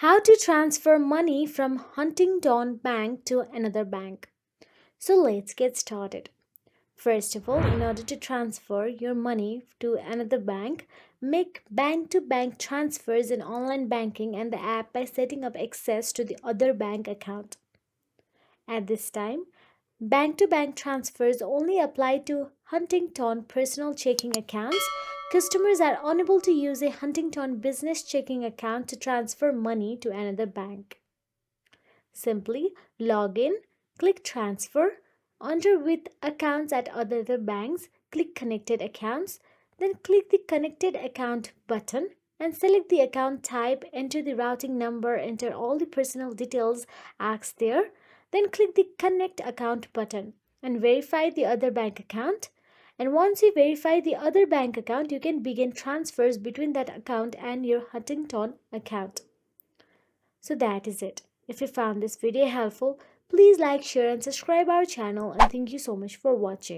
How to transfer money from Huntington Bank to another bank. So let's get started. First of all, in order to transfer your money to another bank, make bank to bank transfers in online banking and the app by setting up access to the other bank account. At this time, bank to bank transfers only apply to Huntington personal checking accounts. Customers are unable to use a Huntington business checking account to transfer money to another bank. Simply log in, click transfer, under with accounts at other banks, click connected accounts, then click the connected account button and select the account type, enter the routing number, enter all the personal details asked there, then click the connect account button and verify the other bank account. And once you verify the other bank account, you can begin transfers between that account and your Huntington account. So that is it. If you found this video helpful, please like, share and subscribe our channel, and thank you so much for watching.